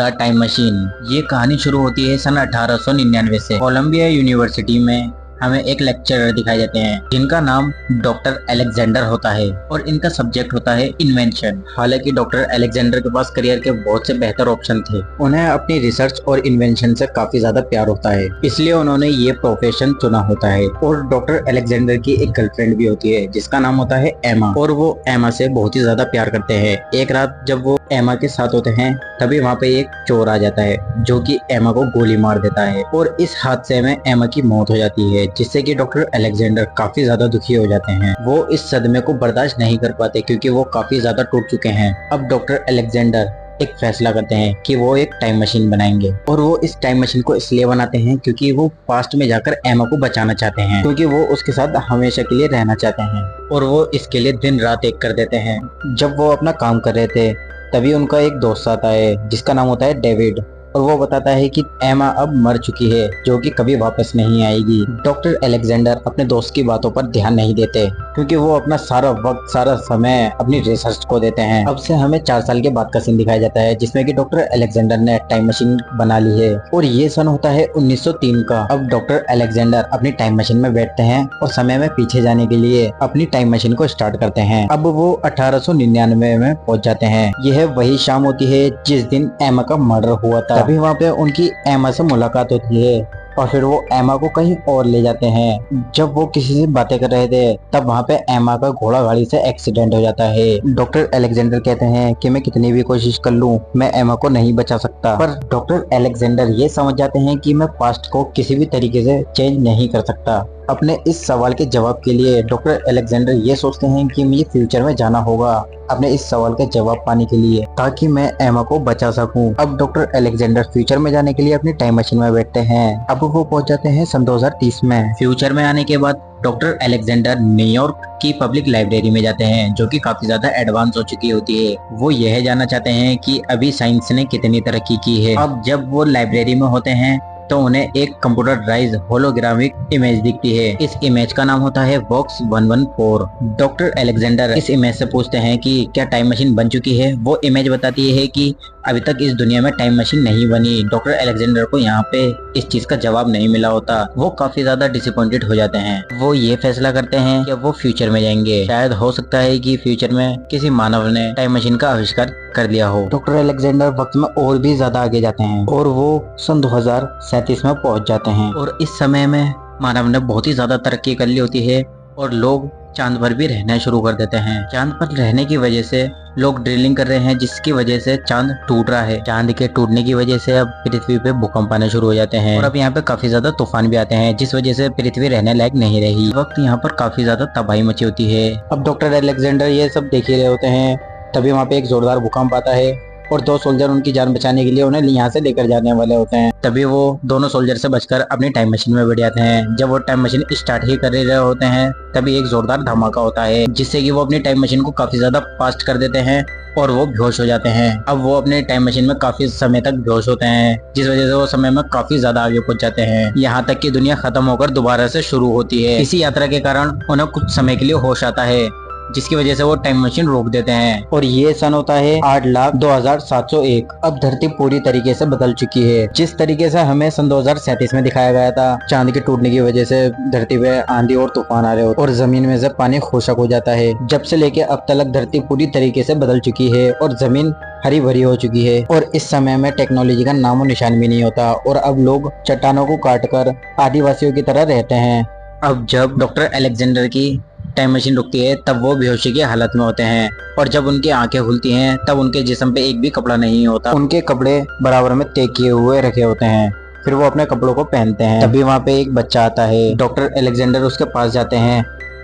The time machine. ये कहानी शुरू होती है सन 1899 से। कोलंबिया यूनिवर्सिटी में हमें एक लेक्चरर दिखाए जाते हैं जिनका नाम डॉक्टर अलेक्जेंडर होता है और इनका सब्जेक्ट होता है इन्वेंशन। हालांकि डॉक्टर अलेक्जेंडर के पास करियर के बहुत से बेहतर ऑप्शन थे। उन्हें अपनी रिसर्च और इन्वेंशन से काफी ज्यादा प्यार होता है, इसलिए उन्होंने ये प्रोफेशन चुना होता है। और डॉक्टर अलेक्जेंडर की एक गर्लफ्रेंड भी होती है जिसका नाम होता है एमा, और वो एमा से बहुत ही ज्यादा प्यार करते हैं। एक रात जब वो एमा के साथ होते हैं तभी वहाँ पे एक चोर आ जाता है जो कि एमा को गोली मार देता है और इस हादसे में एमा की मौत हो जाती है, जिससे कि डॉक्टर अलेक्जेंडर काफी ज्यादा दुखी हो जाते हैं। वो इस सदमे को बर्दाश्त नहीं कर पाते क्योंकि वो काफी ज्यादा टूट चुके हैं। अब डॉक्टर अलेक्जेंडर एक फैसला करते हैं कि वो एक टाइम मशीन बनाएंगे, और वो इस टाइम मशीन को इसलिए बनाते हैं क्योंकि वो पास्ट में जाकर एमा को बचाना चाहते हैं, क्योंकि वो उसके साथ हमेशा के लिए रहना चाहते हैं। और वो इसके लिए दिन रात एक कर देते हैं। जब वो अपना काम कर रहे थे तभी उनका एक दोस्त आता है जिसका नाम होता है डेविड, और वो बताता है कि एमा अब मर चुकी है जो कि कभी वापस नहीं आएगी। डॉक्टर अलेक्जेंडर अपने दोस्त की बातों पर ध्यान नहीं देते क्योंकि वो अपना सारा वक्त सारा समय अपनी रिसर्च को देते हैं। अब से हमें 4 साल के बाद का सीन दिखाया जाता है जिसमें कि डॉक्टर अलेक्जेंडर ने टाइम मशीन बना ली है, और ये सन होता है 1903 का। अब डॉक्टर अलेक्जेंडर अपनी टाइम मशीन में बैठते हैं और समय में पीछे जाने के लिए अपनी टाइम मशीन को स्टार्ट करते हैं। अब वो 1899 में पहुंच जाते हैं। यह वही शाम होती है जिस दिन एमा का मर्डर हुआ था। अभी वहाँ पे उनकी एमा से मुलाकात होती है और फिर वो एमा को कहीं और ले जाते हैं। जब वो किसी से बातें कर रहे थे तब वहाँ पे एमा का घोड़ा गाड़ी से एक्सीडेंट हो जाता है। डॉक्टर अलेक्जेंडर कहते हैं कि मैं कितनी भी कोशिश कर लूं मैं एमा को नहीं बचा सकता, पर डॉक्टर अलेक्जेंडर ये समझ जाते हैं कि मैं पास्ट को किसी भी तरीके से चेंज नहीं कर सकता। अपने इस सवाल के जवाब के लिए डॉक्टर अलेक्जेंडर ये सोचते हैं कि मुझे फ्यूचर में जाना होगा अपने इस सवाल के जवाब पाने के लिए, ताकि मैं एमा को बचा सकूं। अब डॉक्टर अलेक्जेंडर फ्यूचर में जाने के लिए अपनी टाइम मशीन में बैठते हैं। अब वो पहुंच जाते हैं सन 2030 में। फ्यूचर में आने के बाद डॉक्टर अलेक्जेंडर न्यूयॉर्क की पब्लिक लाइब्रेरी में जाते हैं जो कि काफी ज्यादा एडवांस हो चुकी होती है। वो यह जानना चाहते हैं कि अभी साइंस ने कितनी तरक्की की है। अब जब वो लाइब्रेरी में होते हैं तो उन्हें एक कंप्यूटराइज्ड होलोग्राफिक इमेज दिखती है। इस इमेज का नाम होता है बॉक्स 114। डॉक्टर अलेक्जेंडर इस इमेज से पूछते हैं कि क्या टाइम मशीन बन चुकी है। वो इमेज बताती है कि अभी तक इस दुनिया में टाइम मशीन नहीं बनी। डॉक्टर अलेक्जेंडर को यहाँ पे इस चीज का जवाब नहीं मिला होता। वो काफी ज्यादा डिसअपॉइंटेड हो जाते हैं। वो ये फैसला करते हैं कि वो फ्यूचर में जाएंगे। शायद हो सकता है कि फ्यूचर में किसी मानव ने टाइम मशीन का आविष्कार कर लिया हो। डॉक्टर अलेक्जेंडर वक्त में और भी ज्यादा आगे जाते हैं और वो सन 2037 में पहुंच जाते हैं। और इस समय में मानव ने बहुत ही ज्यादा तरक्की कर ली होती है और लोग चांद पर भी रहना शुरू कर देते हैं। चांद पर रहने की वजह से लोग ड्रिलिंग कर रहे हैं जिसकी वजह से चांद टूट रहा है। चांद के टूटने की वजह से अब पृथ्वी पे भूकंप आने शुरू हो जाते हैं और अब यहाँ पे काफी ज्यादा तूफान भी आते हैं जिस वजह से पृथ्वी रहने लायक नहीं रही। वक्त यहाँ पर काफी ज्यादा तबाही मची होती है। अब डॉक्टर अलेक्जेंडर ये सब देख ही रहे होते हैं तभी वहाँ पे एक जोरदार भूकंप आता है और 2 सोल्जर उनकी जान बचाने के लिए उन्हें यहाँ से लेकर जाने वाले होते हैं। तभी वो दोनों सोल्जर से बचकर अपनी टाइम मशीन में बैठ जाते हैं। जब वो टाइम मशीन स्टार्ट ही कर रहे होते हैं तभी एक जोरदार धमाका होता है जिससे कि वो अपनी टाइम मशीन को काफी ज्यादा फास्ट कर देते हैं और वो बेहोश हो जाते हैं। अब वो अपने टाइम मशीन में काफी समय तक बेहोश होते हैं जिस वजह से वो समय में काफी ज्यादा आगे पहुंच जाते हैं, यहाँ तक कि दुनिया खत्म होकर दोबारा से शुरू होती है। इसी यात्रा के कारण उन्हें कुछ समय के लिए होश आता है जिसकी वजह से वो टाइम मशीन रोक देते हैं। और ये सन होता है 8,02,701। अब धरती पूरी तरीके से बदल चुकी है। जिस तरीके से हमें सन 2037 में दिखाया गया था, चांद के टूटने की वजह से धरती पे आंधी और तूफान आ रहे होते और जमीन में से पानी खुशक हो जाता है। जब से लेके अब तक धरती पूरी तरीके से बदल चुकी है और जमीन हरी भरी हो चुकी है और इस समय में टेक्नोलॉजी का नामो निशान भी नहीं होता और अब लोग चट्टानों को काट कर आदिवासियों की तरह रहते हैं। अब जब डॉक्टर अलेक्जेंडर की टाइम मशीन रुकती है तब वो बेहोशी की हालत में होते हैं और जब उनकी आंखें खुलती हैं तब उनके जिस्म पे एक भी कपड़ा नहीं होता। उनके कपड़े बराबर में तय किए हुए रखे होते हैं। फिर वो अपने कपड़ों को पहनते हैं। तभी वहाँ पे एक बच्चा आता है। डॉक्टर अलेक्जेंडर उसके पास जाते हैं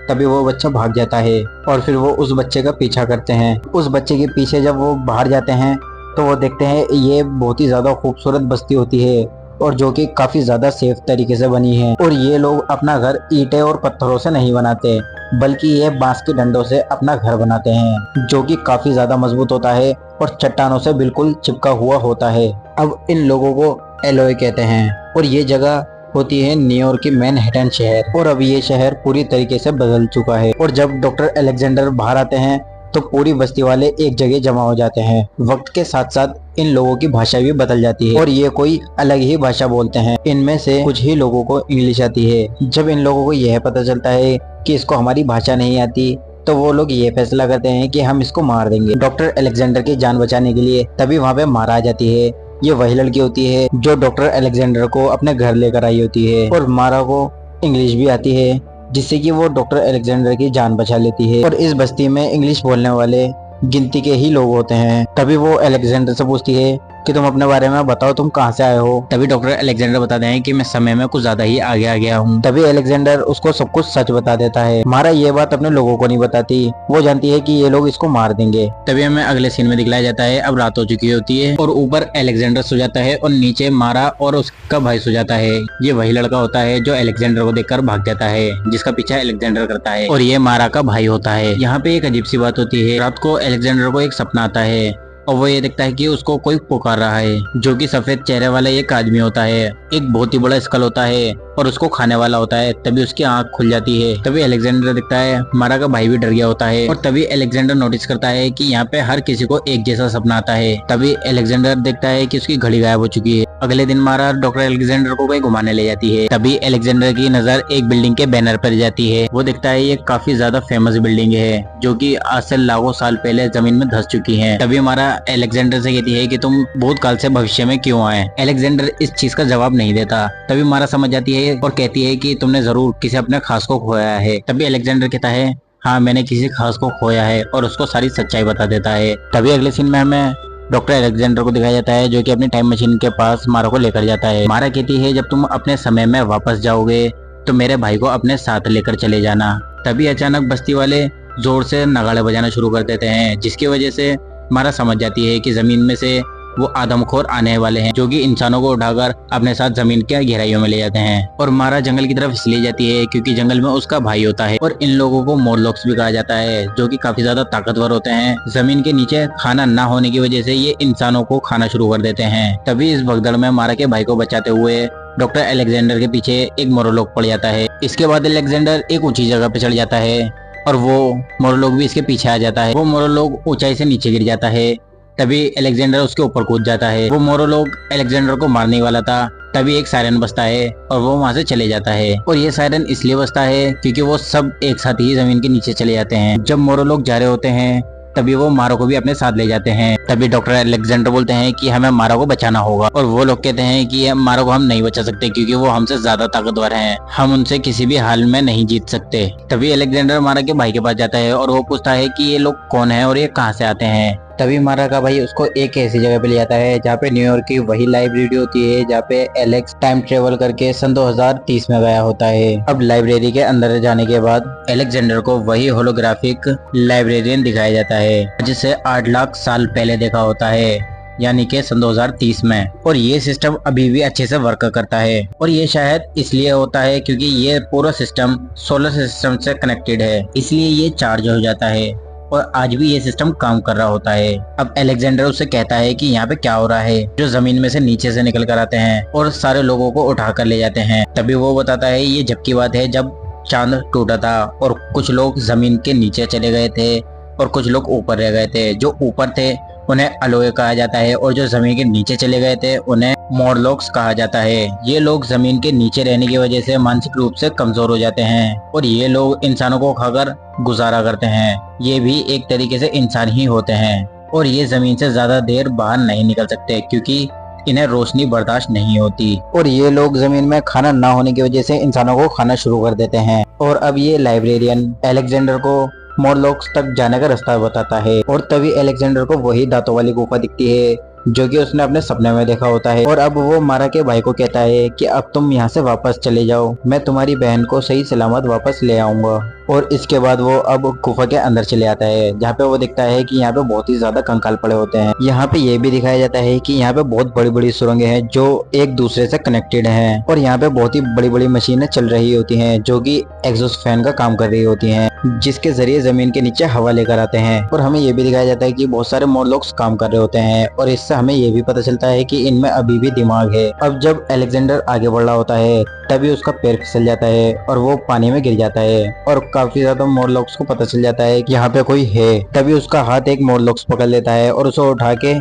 तभी वो बच्चा भाग जाता है और फिर वो उस बच्चे का पीछा करते हैं। उस बच्चे के पीछे जब वो बाहर जाते हैं तो वो देखते हैं ये बहुत ही ज्यादा खूबसूरत बस्ती होती है और जो कि काफी ज्यादा सेफ तरीके से बनी है। और ये लोग अपना घर ईंटें और पत्थरों से नहीं बनाते बल्कि ये बांस के डंडों से अपना घर बनाते हैं जो कि काफी ज्यादा मजबूत होता है और चट्टानों से बिल्कुल चिपका हुआ होता है। अब इन लोगों को एलोय कहते हैं और ये जगह होती है न्यूयॉर्क की मैनहट्टन शहर। और अब ये शहर पूरी तरीके से बदल चुका है। और जब डॉक्टर अलेक्जेंडर बाहर आते हैं तो पूरी बस्ती वाले एक जगह जमा हो जाते हैं। वक्त के साथ साथ इन लोगों की भाषा भी बदल जाती है और ये कोई अलग ही भाषा बोलते हैं। इनमें से कुछ ही लोगों को इंग्लिश आती है। जब इन लोगों को यह पता चलता है कि इसको हमारी भाषा नहीं आती, तो वो लोग ये फैसला करते हैं कि हम इसको मार देंगे डॉक्टर अलेक्जेंडर की जान बचाने के लिए। तभी वहाँ पे मारा आ जाती है। ये वही लड़की होती है जो डॉक्टर अलेक्जेंडर को अपने घर लेकर आई होती है और मारा को इंग्लिश भी आती है, जिससे कि वो डॉक्टर अलेक्जेंडर की जान बचा लेती है। और इस बस्ती में इंग्लिश बोलने वाले गिनती के ही लोग होते हैं। तभी वो अलेक्जेंडर से पूछती है कि तुम अपने बारे में बताओ, तुम कहाँ से आए हो। तभी डॉक्टर अलेक्जेंडर बताते हैं कि मैं समय में कुछ ज्यादा ही आगे आ गया हूँ। तभी अलेक्जेंडर उसको सब कुछ सच बता देता है। मारा ये बात अपने लोगों को नहीं बताती, वो जानती है कि ये लोग इसको मार देंगे। तभी हमें अगले सीन में दिखलाया जाता है अब रात हो चुकी होती है और ऊपर अलेक्जेंडर सो जाता है और नीचे मारा और उसका भाई सो जाता है। ये वही लड़का होता है जो अलेक्जेंडर को देखकर भाग जाता है, जिसका पीछा अलेक्जेंडर करता है, और ये मारा का भाई होता है। यहाँ पे एक अजीब सी बात होती है। रात को अलेक्जेंडर को एक सपना आता है और वो ये देखता है कि उसको कोई पुकार रहा है, जो कि सफेद चेहरे वाला एक आदमी होता है। एक बहुत ही बड़ा स्कल होता है और उसको खाने वाला होता है। तभी उसकी आंख खुल जाती है। तभी अलेक्जेंडर देखता है मारा का भाई भी डर गया होता है। और तभी अलेक्जेंडर नोटिस करता है कि यहाँ पे हर किसी को एक जैसा सपना आता है। तभी अलेक्जेंडर देखता है कि उसकी घड़ी गायब हो चुकी है। अगले दिन मारा डॉक्टर अलेक्जेंडर को कहीं घुमाने ले जाती है। तभी अलेक्जेंडर की नजर एक बिल्डिंग के बैनर पर जाती है। वो देखता है ये काफी ज्यादा फेमस बिल्डिंग है, जो कि आज से लाखों साल पहले जमीन में धंस चुकी है। तभी मारा अलेक्जेंडर से कहती है कि तुम भूतकाल से भविष्य में क्यों आए। अलेक्जेंडर इस चीज का जवाब नहीं देता। तभी मारा समझ जाती है और कहती है कि तुमने जरूर किसी अपने खास को खोया है। तभी अलेक्जेंडर कहता है हाँ, मैंने किसी खास को खोया है, और उसको सारी सच्चाई बता देता है। तभी अगले सीन में हमें डॉक्टर अलेक्जेंडर को दिखाया जाता है, जो कि अपनी टाइम मशीन के पास मारा को लेकर जाता है। मारा कहती है जब तुम अपने समय में वापस जाओगे तो मेरे भाई को अपने साथ लेकर चले जाना। तभी अचानक बस्ती वाले जोर से नगाड़े बजाना शुरू कर देते हैं, जिसकी वजह से मारा समझ जाती है कि जमीन में से वो आदमखोर आने वाले हैं, जो कि इंसानों को उठाकर अपने साथ जमीन के गहराइयों में ले जाते हैं। और मारा जंगल की तरफ इसलिए जाती है क्योंकि जंगल में उसका भाई होता है। और इन लोगों को मोरलॉक्स भी कहा जाता है, जो कि काफी ज्यादा ताकतवर होते हैं। जमीन के नीचे खाना ना होने की वजह से ये इंसानों को खाना शुरू कर देते हैं। तभी इस भगदड़ में मारा के भाई को बचाते हुए डॉक्टर अलेक्जेंडर के पीछे एक मोरलॉक पड़ जाता है। इसके बाद अलेक्जेंडर एक ऊंची जगह पे चढ़ जाता है और वो मोरलॉक भी इसके पीछे आ जाता है। वो मोरलॉक ऊंचाई से नीचे गिर जाता है। तभी अलेक्जेंडर उसके ऊपर कूद जाता है। वो मोरलॉक अलेक्जेंडर को मारने वाला था। तभी एक सायरन बजता है और वो वहां से चले जाता है। और ये सायरन इसलिए बजता है क्योंकि वो सब एक साथ ही जमीन के नीचे चले जाते हैं। जब मोरलॉक जा रहे होते हैं तभी वो मारा को भी अपने साथ ले जाते हैं। तभी डॉक्टर अलेक्जेंडर बोलते हैं कि हमें मारा को बचाना होगा, और वो लोग कहते हैं कि मारा को हम नहीं बचा सकते क्योंकि वो हमसे ज्यादा ताकतवर हैं, हम उनसे किसी भी हाल में नहीं जीत सकते। तभी अलेक्जेंडर मारा के भाई के पास जाता है और वो पूछता है कि ये लोग कौन है और ये कहाँ से आते हैं। तभी मारा का भाई उसको एक ऐसी जगह पे ले जाता है जहाँ पे न्यूयॉर्क की वही लाइब्रेरी होती है जहाँ पे एलेक्स टाइम ट्रेवल करके सन 2030 में गया होता है। अब लाइब्रेरी के अंदर जाने के बाद अलेक्जेंडर को वही होलोग्राफिक लाइब्रेरियन दिखाया जाता है, जिसे 8 लाख साल पहले देखा होता है, यानी कि सन 2030 में। और ये सिस्टम अभी भी अच्छे से वर्क करता है, और ये शायद इसलिए होता है क्योंकि ये पूरा सिस्टम सोलर सिस्टम से कनेक्टेड है, इसलिए ये चार्ज हो जाता है और आज भी ये सिस्टम काम कर रहा होता है। अब अलेक्जेंडर उससे कहता है कि यहाँ पे क्या हो रहा है, जो जमीन में से नीचे से निकल कर आते हैं और सारे लोगों को उठा कर ले जाते हैं। तभी वो बताता है ये जब की बात है जब चांद टूटा था और कुछ लोग जमीन के नीचे चले गए थे और कुछ लोग ऊपर रह गए थे। जो ऊपर थे उन्हें अलोय कहा जाता है और जो जमीन के नीचे चले गए थे उन्हें मोरलॉक्स कहा जाता है। ये लोग जमीन के नीचे रहने की वजह से मानसिक रूप से कमजोर हो जाते हैं और ये लोग इंसानों को खाकर गुजारा करते हैं। ये भी एक तरीके से इंसान ही होते हैं और ये जमीन से ज्यादा देर बाहर नहीं निकल सकते क्योंकि इन्हें रोशनी बर्दाश्त नहीं होती। और ये लोग जमीन में खाना ना होने की वजह से इंसानों को खाना शुरू कर देते हैं। और अब ये लाइब्रेरियन अलेक्जेंडर को मोरलॉक्स तक जाने का रास्ता बताता है और तभी अलेक्जेंडर को वही दांतों वाली गुफा दिखती है जो कि उसने अपने सपने में देखा होता है। और अब वो मारा के भाई को कहता है कि अब तुम यहाँ से वापस चले जाओ, मैं तुम्हारी बहन को सही सलामत वापस ले आऊंगा। और इसके बाद वो अब गुफा के अंदर चले आता है जहाँ पे वो देखता है कि यहाँ पे बहुत ही ज्यादा कंकाल पड़े होते हैं। यहाँ पे ये भी दिखाया जाता है कि यहाँ पे बहुत बड़ी बड़ी सुरंगें हैं जो एक दूसरे से कनेक्टेड हैं और यहाँ पे बहुत ही बड़ी बड़ी मशीनें चल रही होती हैं जो कि एग्जॉस्ट फैन का काम कर रही होती हैं, जिसके जरिए जमीन के नीचे हवा लेकर आते हैं। और हमें ये भी दिखाया जाता है कि बहुत सारे मोरलॉक्स काम कर रहे होते हैं और इससे हमें ये भी पता चलता है कि इनमें अभी भी दिमाग है। अब जब अलेक्जेंडर आगे बढ़ रहा होता है तभी उसका पैर फिसल जाता है और वो पानी में गिर जाता है और काफी ज्यादा मोरलॉक्स को पता चल जाता है कि यहाँ पे कोई है। तभी उसका हाथ एक मोरलॉक्स पकड़ लेता है और उसे उठा के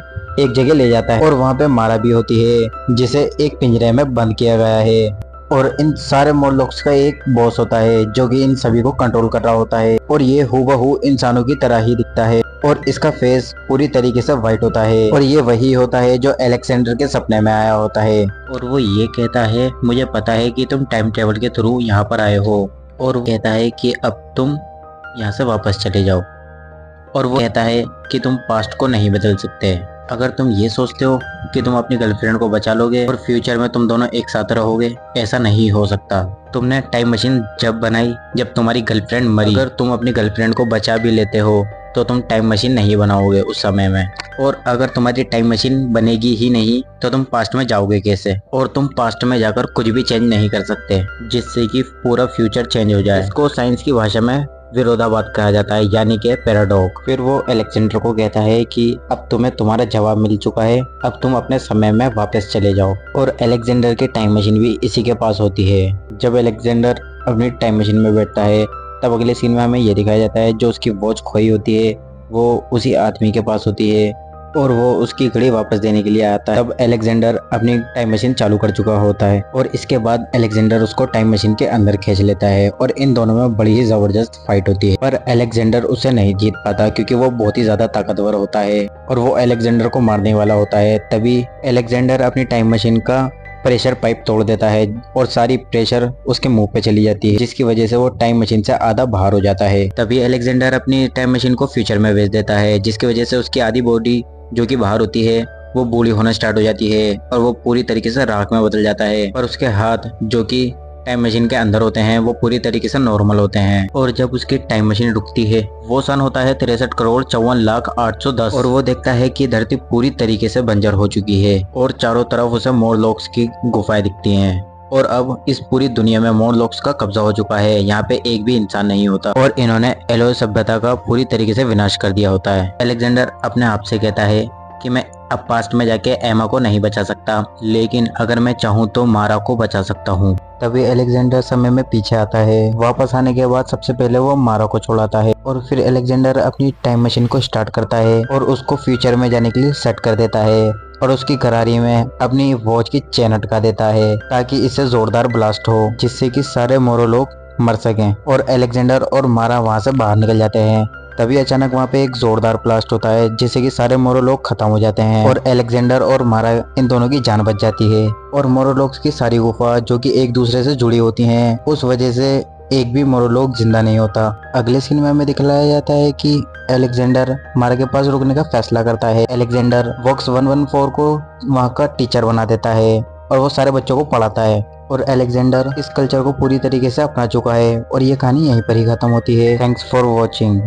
एक जगह ले जाता है और वहाँ पे मारा भी होती है जिसे एक पिंजरे में बंद किया गया है। और इन सारे मोरलॉक्स का एक बॉस होता है जो कि इन सभी को कंट्रोल कर रहा होता है और ये हूबहू इंसानों की तरह ही दिखता है और इसका फेस पूरी तरीके से वाइट होता है और ये वही होता है जो अलेक्जेंडर के सपने में आया होता है। और वो ये कहता है, मुझे पता है कि तुम टाइम ट्रेवल के थ्रू यहाँ पर आए हो। और वो कहता है कि अब तुम यहाँ से वापस चले जाओ। और वो कहता है कि तुम पास्ट को नहीं बदल सकते। अगर तुम ये सोचते हो कि तुम अपनी गर्लफ्रेंड को बचा लोगे और फ्यूचर में तुम दोनों एक साथ रहोगे, ऐसा नहीं हो सकता। तुमने टाइम मशीन जब बनाई जब तुम्हारी गर्लफ्रेंड मरी। अगर तुम अपनी गर्लफ्रेंड को बचा भी लेते हो तो तुम टाइम मशीन नहीं बनाओगे उस समय में। और अगर तुम्हारी टाइम मशीन बनेगी ही नहीं तो तुम पास्ट में जाओगे कैसे? और तुम पास्ट में जाकर कुछ भी चेंज नहीं कर सकते जिससे कि पूरा फ्यूचर चेंज हो जाए। इसको साइंस की भाषा में विरोधाभास कहा जाता है, यानी कि पैराडॉक्स। फिर वो अलेक्जेंडर को कहता है कि अब तुम्हें तुम्हारा जवाब मिल चुका है, अब तुम अपने समय में वापस चले जाओ। और अलेक्जेंडर की टाइम मशीन भी इसी के पास होती है। जब अलेक्जेंडर अपनी टाइम मशीन में बैठता है तब अगले सीन में हमें ये दिखाया जाता है जो उसकी वॉच खोई होती है वो उसी आदमी के पास होती है और वो उसकी घड़ी वापस देने के लिए आता है। तब अलेक्जेंडर अपनी टाइम मशीन चालू कर चुका होता है और इसके बाद अलेक्जेंडर उसको टाइम मशीन के अंदर खींच लेता है और इन दोनों में बड़ी ही जबरदस्त फाइट होती है। पर अलेक्जेंडर उसे नहीं जीत पाता क्योंकि वो बहुत ही ज्यादा ताकतवर होता है और वो अलेक्जेंडर को मारने वाला होता है। तभी अलेक्जेंडर अपनी टाइम मशीन का प्रेशर पाइप तोड़ देता है और सारी प्रेशर उसके मुंह पे चली जाती है जिसकी वजह से वो टाइम मशीन से आधा बाहर हो जाता है। तभी अलेक्जेंडर अपनी टाइम मशीन को फ्यूचर में भेज देता है जिसकी वजह से उसकी आधी बॉडी जो कि बाहर होती है वो बूढ़ी होना स्टार्ट हो जाती है और वो पूरी तरीके से राख में बदल जाता है। और उसके हाथ जो कि टाइम मशीन के अंदर होते हैं वो पूरी तरीके से नॉर्मल होते हैं। और जब उसकी टाइम मशीन रुकती है वो सन होता है 63,54,0810 और वो देखता है कि धरती पूरी तरीके से बंजर हो चुकी है और चारों तरफ उसे मोरलॉक्स की गुफाएं दिखती हैं। और अब इस पूरी दुनिया में मोरलॉक्स का कब्जा हो चुका है, यहाँ पे एक भी इंसान नहीं होता और इन्होंने एलोय सभ्यता का पूरी तरीके से विनाश कर दिया होता है। अलेक्जेंडर अपने आप से कहता है कि मैं अब पास्ट में जाके एमा को नहीं बचा सकता, लेकिन अगर मैं चाहूँ तो मारा को बचा सकता हूँ। तभी अलेक्जेंडर समय में पीछे आता है। वापस आने के बाद सबसे पहले वो मारा को छोड़ाता है और फिर अलेक्जेंडर अपनी टाइम मशीन को स्टार्ट करता है और उसको फ्यूचर में जाने के लिए सेट कर देता है और उसकी करारी में अपनी वॉच की चेन अटका देता है ताकि इससे जोरदार ब्लास्ट हो जिससे कि सारे मोरो लोग मर सकें। और अलेक्जेंडर और मारा वहां से बाहर निकल जाते हैं। तभी अचानक वहाँ पे एक जोरदार ब्लास्ट होता है जिससे कि सारे मोरो लोग खत्म हो जाते हैं और अलेक्जेंडर और मारा इन दोनों की जान बच जाती है। और मोरोलोग्स की सारी गुफा जो कि एक दूसरे से जुड़ी होती हैं उस वजह से एक भी मोरोलोग जिंदा नहीं होता। अगले सीन में हमें दिखलाया जाता है कि अलेक्जेंडर मारा के पास रुकने का फैसला करता है। अलेक्जेंडर वॉक्स 114 को वहाँ का टीचर बना देता है और वो सारे बच्चों को पढ़ाता है और अलेक्जेंडर इस कल्चर को पूरी तरीके से अपना चुका है। और ये कहानी यहीं पर ही खत्म होती है। Thanks for watching.